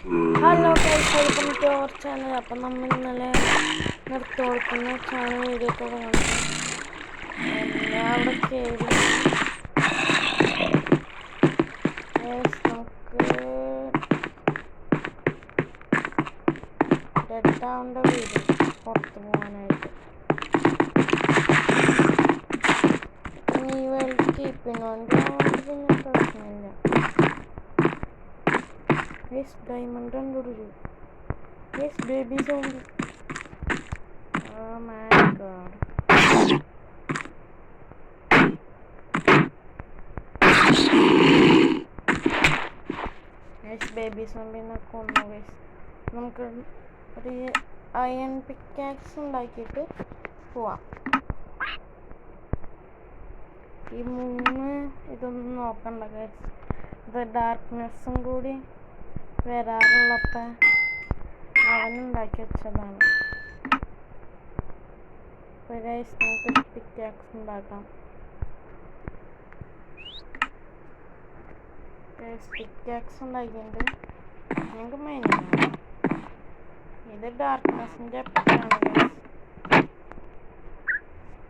Hello guys, welcome to our channel. അപ്പം നമ്മൾ ഇന്നലെ നിർത്തി കൊടുക്കുന്ന ചാനൽ വീഡിയോ തുടങ്ങുന്നത് അവിടെ കയറി നമുക്ക് ഡെഡാവേണ്ട വീട് പുറത്ത് പോകാനായിട്ട് ഈ വേൾഡ് കീപ്പിനുണ്ട്, പിന്നെ പ്രശ്നമില്ല. Yes, diamond and Ruju. Yes, baby zombie. Oh my god. Yes, baby zombie na konnu guys. നമുക്ക് ഒരു അയൺ പിക്കാക്സ് ഉണ്ടാക്കിയിട്ട് പോവാം. ഈ ഇതൊന്നും നോക്കണ്ട ഗൈസ്. ഇത് ഡാർക്ക്നെസ്സും കൂടി വരാറുള്ളപ്പോൾ അവനുണ്ടാക്കി വെച്ചതാണ്. അപ്പോൾ ഗൈസ് നമുക്ക് പിക്കാക്സ് ഉണ്ടാക്കാം. പിക്കാക്സ് ഉണ്ടാക്കിയിട്ട് ഞങ്ങൾക്ക് മെയിനാണ്. ഇത് ഡാർക്ക്നെസ്സിൻ്റെ എഫക്റ്റാണ്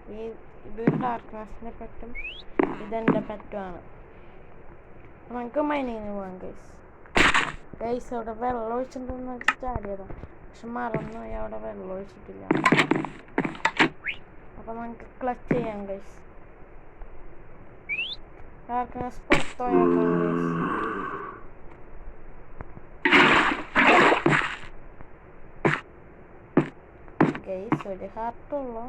ഗൈസ്. ഇത് ഡാർക്ക്നെസ്സിൻ്റെ എഫക്റ്റും ഇതെൻ്റെ പെറ്റുമാണ്. അപ്പോൾ നമുക്ക് മൈനിങ്ങിന് പോകാം ഗൈസ്. ഗൈസ് അവിടെ വെള്ളം ഒഴിച്ചിട്ടുണ്ടെന്ന് വെച്ച് ചാടിയതാണ്, പക്ഷെ മറന്നുപോയി അവിടെ വെള്ളം ഒഴിച്ചിട്ടില്ല. അപ്പോൾ നമുക്ക് ക്ലച്ച് ചെയ്യാം ഗൈസ്. ഡാർക്ക്നെസ് പുറത്തോയാക്കാം ഗൈസ്. ഗൈസ് ഒരു ഹാർട്ടുള്ളൂ.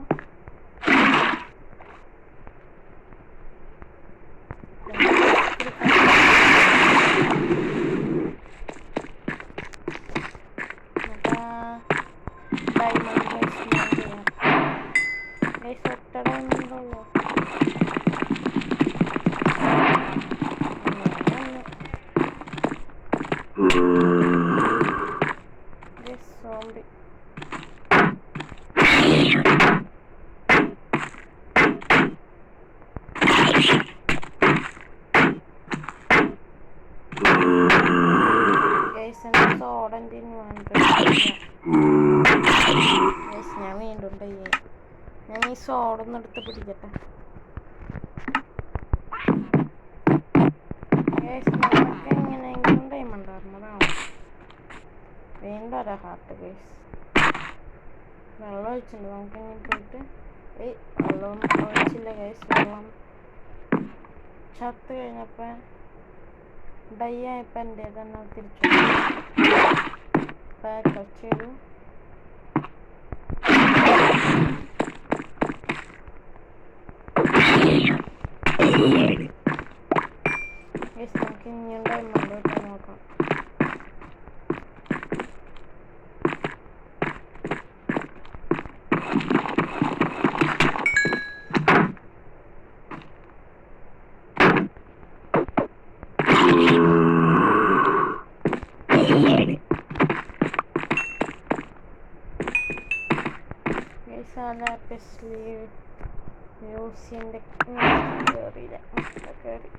ഞാൻ ഈ സോഡൊന്നും എടുത്ത് പിടിക്കട്ടെ. നമുക്ക് എങ്ങനെയെങ്കിലും ഡയമണ്ട് ആർമറാവും. വീണ്ടും ഒരു ഹാർട്ട് ഗൈസ്. വെള്ളം ഒഴിച്ചിട്ടുണ്ട്, നമുക്ക് ഇങ്ങനെ പോയിട്ട് വെള്ളം ഒഴിച്ചില്ല ഗൈസ്. വെള്ളം ചത്ത് കഴിഞ്ഞപ്പോൾ ഡൈ ആയപ്പോൾ എൻ്റെ തന്നെ തിരിച്ചു പാക്ക് ചെയ്തു. നമുക്ക് ഇനിയും ഡയമണ്ട് കിട്ടാൻ നോക്കാം. മ്യൂസിയൻ്റെ കയറിയില്ല. കയറി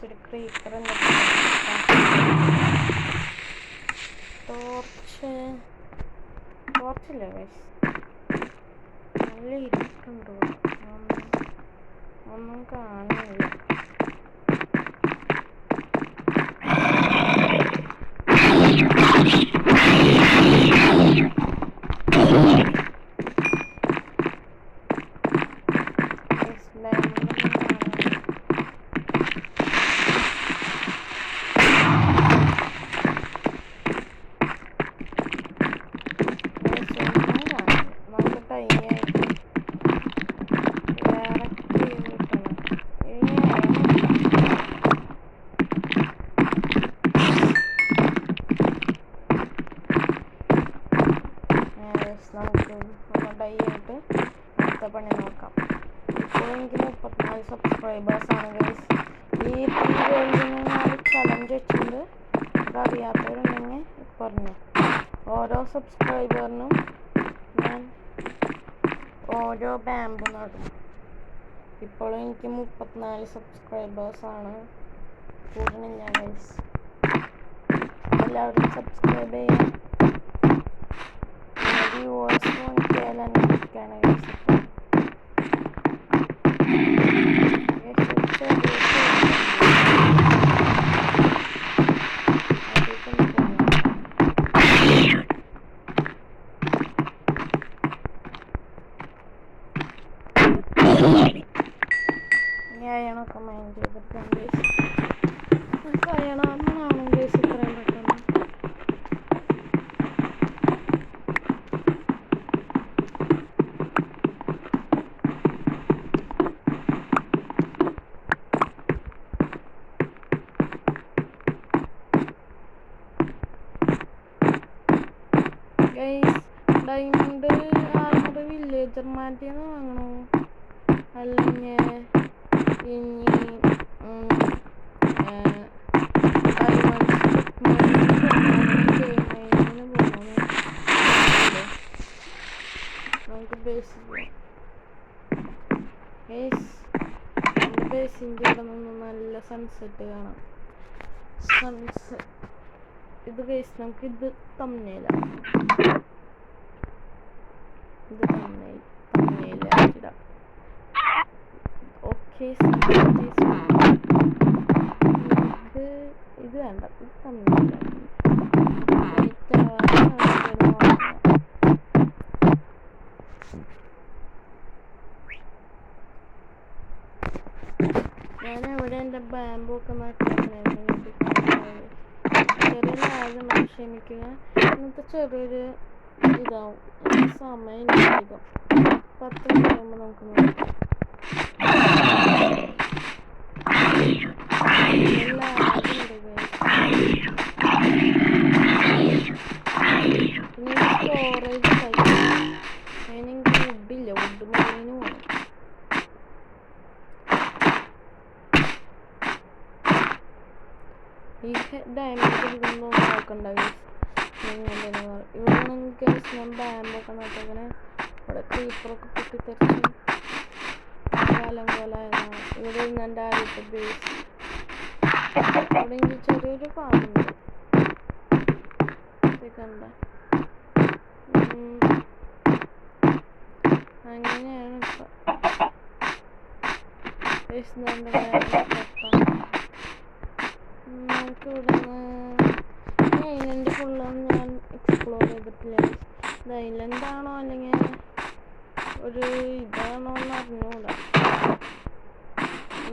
ഒരു ക്രീപ്പർ ടോർച്ചില്ല ഗൈസ്. നല്ല ഇരുട്ടുണ്ടോ? ഒന്നും കാണുന്നില്ല. അടുത്ത പണി നോക്കാം. ഇപ്പോഴെങ്കിൽ 34 സബ്സ്ക്രൈബേഴ്സാണ് ഗൈസ്. ഈ വേൾഡിന് ഞാൻ ചലഞ്ച് വെച്ചിട്ടുണ്ട്. അതറിയാത്തവരുണ്ടെങ്കിൽ പറഞ്ഞു. ഓരോ സബ്സ്ക്രൈബറിനും ഞാൻ ഓരോ ബാമ്പു നടും. ഇപ്പോഴും എനിക്ക് 34 സബ്സ്ക്രൈബേഴ്സാണ്. കൂടണില്ല ഗൈസ്. എല്ലാവരും സബ്സ്ക്രൈബ് ചെയ്യാം. വ്യൂവേഴ്സ് 1K ഇരിക്കുകയാണ് ഗൈസ്. അയണൊക്കെ മൈൻഡ് ചെയ്തിട്ടുണ്ട് ഗൈസ്. അയണമെന്നാണ് ഗൈസ് ഇത്രയും പെട്ടെന്ന്. ഗൈസ് ഡയമണ്ട് ആർമർ വില്ലേജർ മാറ്റിന്ന് വാങ്ങണോ അല്ലെങ്കിൽ ഇനി നമുക്ക് ബേസ് നമ്മുടെ ബേസിൻ്റെ ഇവിടെ നിന്ന് നല്ല സൺസെറ്റ് കാണാം. ഇത് ഗൈസ് നമുക്ക് ഇത് തമ്മില ഇടാം. ഓക്കെ ഇത് വേണ്ട, ഇത് തമ്മില ഞാനിവിടെ എൻ്റെ ബാമ്പു ഒക്കെ നട്ടിട്ടുണ്ടായിരുന്നു. ചെറിയ ലാഗുണ്ട്, ക്ഷമിക്കുക. ഇന്നത്തെ ചെറിയൊരു ഇതാവും. സമയം അധികം 10 കഴിയുമ്പോൾ നമുക്ക് നോക്കാം. പിന്നെ സ്റ്റോറേജ് അതിനെനിക്ക് വുഡില്ല, വുഡ് മൈനിന് പോകണം. ഈ ഡയമണ്ട് ഇതൊന്നും നോക്കണ്ട ഗൈസ്. ഇവിടെ നിങ്ങൾക്ക് ഞാൻ ബാമ്പൊക്കെ നട്ടേക്കണേ. ഇവിടെ ക്രീപ്പറൊക്കെ പൊട്ടിത്തെറിച്ച് കാലം കോലായതാണ്. ഇവിടെ നിന്ന് എൻ്റെ ആദ്യത്തെ ബേസ്. ഇവിടെ എനിക്ക് ചെറിയൊരു ഫാമുണ്ട് കണ്ട. അങ്ങനെയാണ് ഇപ്പം നമുക്ക് ഇവിടെ നിന്ന് ഐലൻഡ് ഫുള്ളൊന്നും ഞാൻ എക്സ്പ്ലോർ ചെയ്തിട്ടില്ല. ഇത് ഐലൻഡാണോ അല്ലെങ്കിൽ ഒരു ഇതാണോ എന്ന് അറിഞ്ഞൂടാ.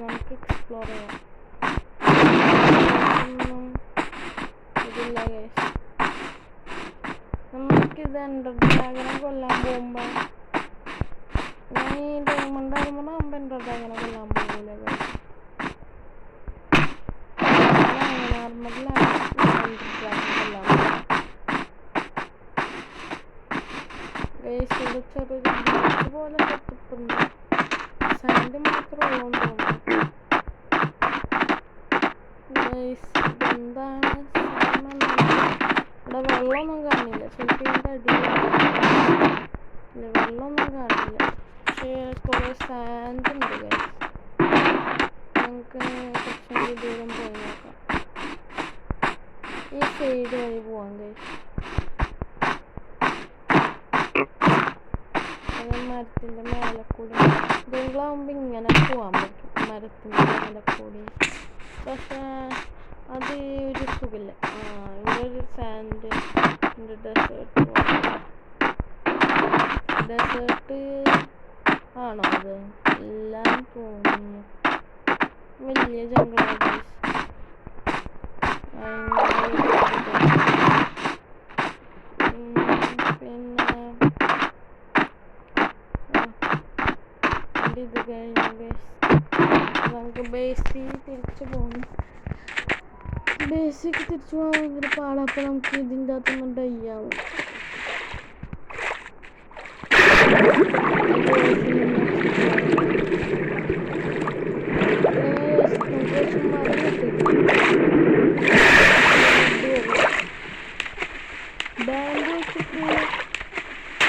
നമുക്ക് എക്സ്പ്ലോർ ചെയ്യാം. ഒന്നും ഇതില്ല ഗൈസ്. നമുക്കിത് എൻഡർ ഡ്രാഗനെ കൊല്ലാൻ പോകുമ്പോൾ ഞാൻ ഈ ഡയമണ്ട് ആകുമ്പോൾ എൻഡർ ഡ്രാഗനെ കൊല്ലാൻ പോകില്ല ഗൈസ്. നോർമലാണ് എൻഡർ ഡ്രാഗൻ കൊല്ലാൻ പോകും ഗൈസ്. ഇത് ചെറിയൊരു ബീച്ച് പോലെ സെറ്റപ്പ് ഉണ്ട്. സാൻഡ് മാത്രമേ ഉള്ളൂ എന്ന് തോന്നുന്നു ഗൈസ്. ഇതെന്താണ് ഇവിടെ വെള്ളമൊന്നും കാണില്ല. ചിലപ്പോൾ ഇതിൻ്റെ അടിയിൽ വെള്ളമൊന്നും കാണില്ല, പക്ഷേ കുറേ സാൻഡ് ഉണ്ട് ഗൈസ്. നമുക്ക് കുറച്ചും കൂടി ദൂരം പോയി നോക്കാം. ഈ സൈഡ് വഴി പോവാം ഗൈസ്. അത് മരത്തിൻ്റെ മേലെ കൂടി ഇതുകളാകുമ്പോൾ ഇങ്ങനെ പോകാൻ പറ്റും, മരത്തിൻ്റെ മേലെ കൂടി. പക്ഷേ അത് ഒരു സുഖമില്ല. ഇവിടെ ഒരു സാൻഡ് ഡെസേർട്ട് ആണോ അത്? എല്ലാം തോന്നുന്നു വലിയ ജംഗിളാണ് ഗൈസ്. പിന്നെ ഇത് കഴിഞ്ഞു ഗൈസ്. നമുക്ക് ബേസിൽ തിരിച്ചു പോകുന്നു. ബേസിക്ക് തിരിച്ചു പോകാൻ ഭയങ്കര പാടാണ്. അപ്പോൾ നമുക്ക് ഇതിൻ്റെ അകത്തൊന്നും ഡൈ ആവും.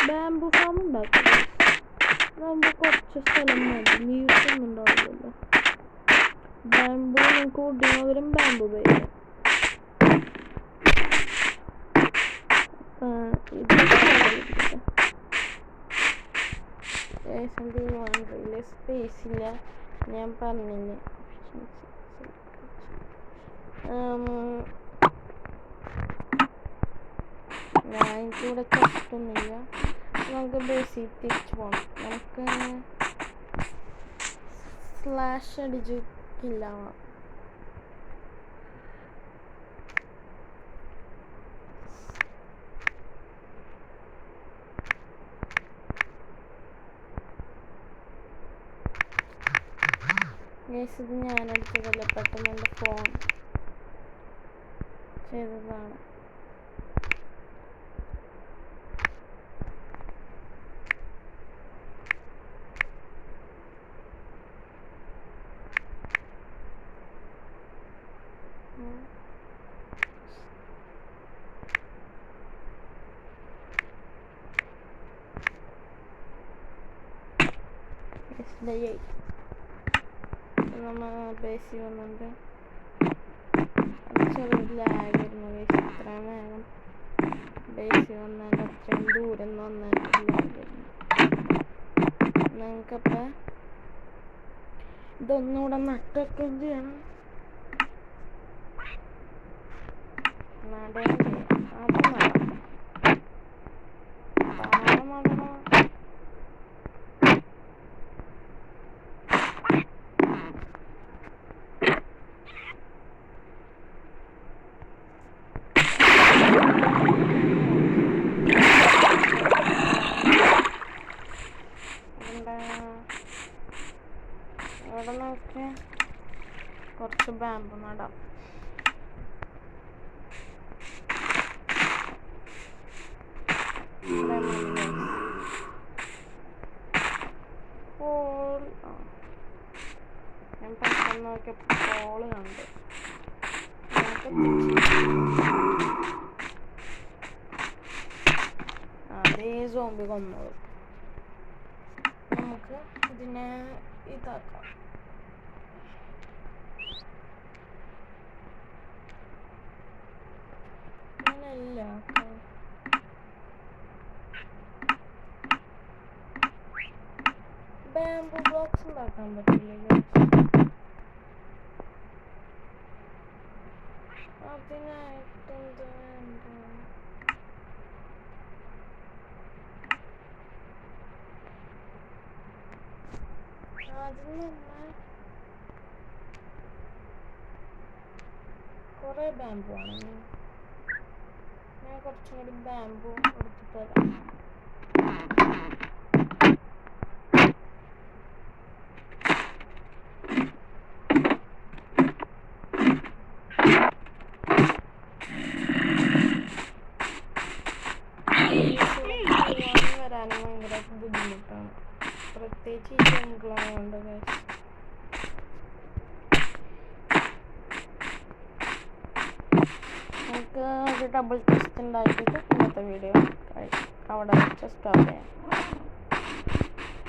ബാമ്പു ഫാം ഉണ്ടാക്കും. അതാകുമ്പോൾ കുറച്ച് സ്ഥലം മതി, നീട്ടൊന്നും ബാമ്പു നമുക്ക് വുഡിന് പകരം ബാമ്പു ഉപയോഗിക്കാം. സ്പേസ് ഇല്ല, ഞാൻ പറഞ്ഞില്ലേ. എനിക്കിവിടെ കഷ്ടമൊന്നുമില്ല. നമുക്ക് ബേസിക് തിരിച്ചു പോകണം. നമുക്ക് സ്ലാഷ് അടിച്ച് കില്ലാവാം. ഇത് ഞാനടിച്ചതല്ല, പെട്ടെന്ന് എൻ്റെ ഫോൺ ചെയ്തതാണ്. നമ്മൾ ബേസി വന്നിട്ട് അത് ചെറിയൊരു ലാഗായിരുന്നു. ഇത്രയും വേഗം ബേസി വന്നതിൻ്റെ അത്രയും ദൂരം വന്നിട്ട് ലാഗായിരുന്നു. നിങ്ങൾക്കപ്പോൾ ഇതൊന്നുകൂടെ നട്ടൊക്കെയും ചെയ്യണം, നടുകയും ചെയ്യണം. അത് നടാം, താഴെ നടണം. ഇവിടെ നോക്കി കുറച്ച് ബാമ്പു നടാം. ഞാൻ പെട്ടെന്ന് നോക്കിയപ്പോൾ കോള് കണ്ട്. അതേ സോംബി കൊന്നത്. നമുക്ക് ഇതിനെ ഇതാക്കാം. അങ്ങനെയല്ല, ബാമ്പു ബ്ലോക്സ് ഉണ്ടാക്കാൻ പറ്റില്ല. അതിനായിട്ട് ആദ്യം തന്നെ കുറേ ബാമ്പു ആണ്. ഞാൻ കുറച്ചും കൂടി ബാമ്പു എടുത്തിട്ട് തരാം. വരാനും ഭയങ്കര ബുദ്ധിമുട്ടാണ്, പ്രത്യേകിച്ച് ഈ ജംഗിളായതുകൊണ്ട്. നമുക്ക് ഒരു ഡബിൾ ടെസ്റ്റ് ഉണ്ടാക്കിയിട്ട് ഇന്നത്തെ വീഡിയോ അവിടെ വെച്ച് സ്റ്റോപ്പ് ചെയ്യാം.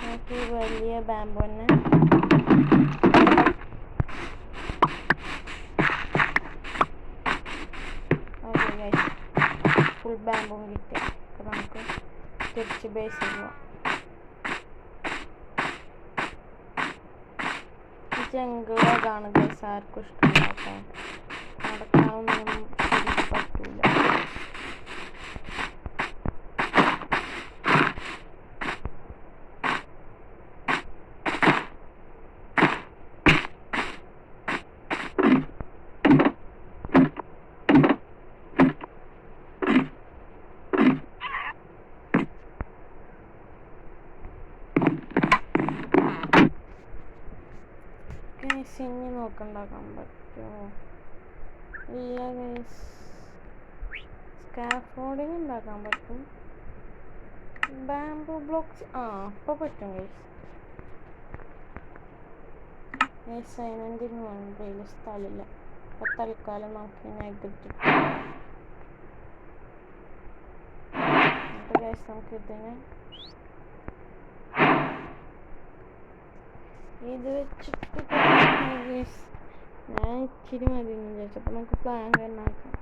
നമുക്ക് ഈ വലിയ ബാമ്പു തന്നെ ഓക്കെ ഗൈസ്, ഫുൾ ബാമ്പും കിട്ടി. അപ്പോൾ നമുക്ക് തിരിച്ച് ബേസിൽ പോവാം. ഈ ജംഗിൾ അതാണ് ഗൈസ്, ആർക്കും ഇഷ്ടമില്ലാത്ത. നടക്കാനൊന്നും പറ്റൂല. ഇനി നോക്കണ്ടാക്കാൻ പറ്റുമോ? ഇല്ല ഗൈസ്, സ്കാഫോൾഡിങ് ഉണ്ടാക്കാൻ പറ്റും. ബാമ്പു ബ്ലോക്സ് അപ്പോൾ പറ്റും ഗൈസ്. അസൈൻമെൻറ്റിന് വേണ്ടിയിൽ സ്ഥലമില്ല. അപ്പോൾ തൽക്കാലം നമുക്ക് നെഗറ്റീവ് ഗൈസ്, നമുക്ക് ഇതിന് ഇത് വെച്ചിട്ട് ഗൈസ് ഞാൻ ഇച്ചിരി മതി എന്ന് വിചാരിച്ചപ്പോൾ നമുക്ക് പ്ലാൻ തന്നെ ആക്കാം.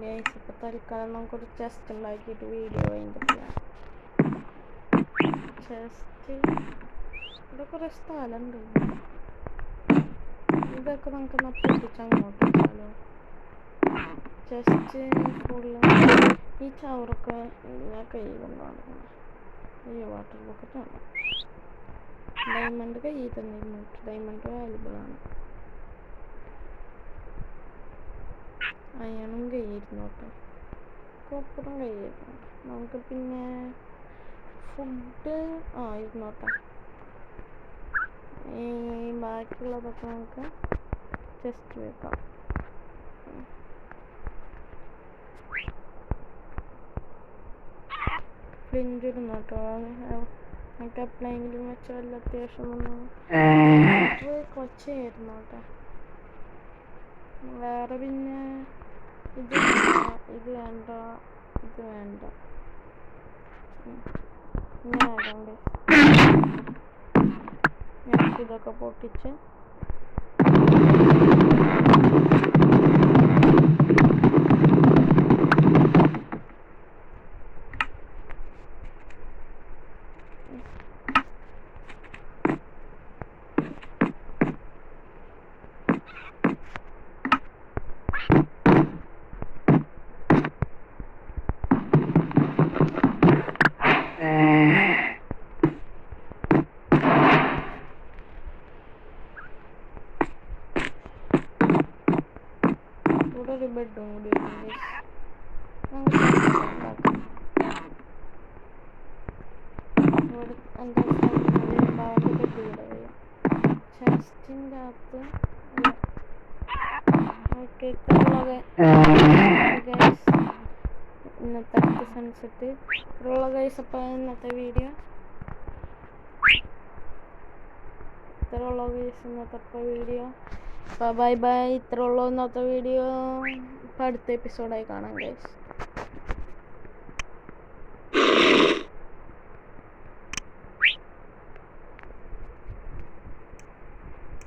ഗൈസ് ഇപ്പോൾ തൽക്കാലം നമുക്കൊരു ചെസ്റ്റ് ഉണ്ടാക്കിയിട്ട് വീഡിയോ അതിൻ്റെ ചെയ്യാം. ചെസ്റ്റ് ഇവിടെ കുറേ സ്ഥലമുണ്ട്. ഇതൊക്കെ നമുക്ക് പൊട്ടിച്ച് അങ്ങോട്ട് വെച്ചാലോ. ചെസ്റ്റ് ഫുള്ള് ഈ ചവറൊക്കെ ഞാൻ കൈ കൊണ്ടാണ്. ഈ വാട്ടർ ബക്കറ്റാണ്. ഡയമണ്ട് കയ്യിൽ തന്നിരുന്നു. ഡയമണ്ട് വാല്യുബിളാണ്. അയണും കയ്യിരുന്നോട്ടെ, കോപ്പറും കയ്യിരുന്നു. നമുക്ക് പിന്നെ ഫുഡ് ഇരുന്നോട്ടെ. ഈ ബാക്കിയുള്ളതൊക്കെ നമുക്ക് ജസ്റ്റ് വെക്കാം. ഫ്ലിഞ്ച് ഇരുന്നോട്ടോ. നമുക്ക് എപ്പോഴെങ്കിലും വെച്ച വല്ല അത്യാവശ്യം വന്നു കൊച്ചായിരുന്നോട്ടെ. വേറെ പിന്നെ ഇത് വേണ്ട, ഇത് വേണ്ട. ഇങ്ങനെ ഇതൊക്കെ പൊട്ടിച്ച് ഇവിടെ ഒരു ബെഡും കൂടി ഇവിടെ എന്താ ബാവിൻ്റെ ബെഡ് കൂടെ വരും. ചെസ്റ്റിൻ്റെ അകത്ത് ഓക്കെ. ഇന്നത്തെ അടുത്ത സൺസെറ്റ് ഇത്രയുള്ള ഗൈസ്. അപ്പോൾ ഇന്നത്തെ വീഡിയോ ഇത്രയുള്ള ഗൈസ്. ഇന്നത്തെ വീഡിയോ അപ്പോൾ ബൈ ബൈ. ഇത്രയുള്ള ഇന്നത്തെ വീഡിയോ. ഇപ്പോൾ അടുത്ത എപ്പിസോഡായി കാണാം ഗൈസ്.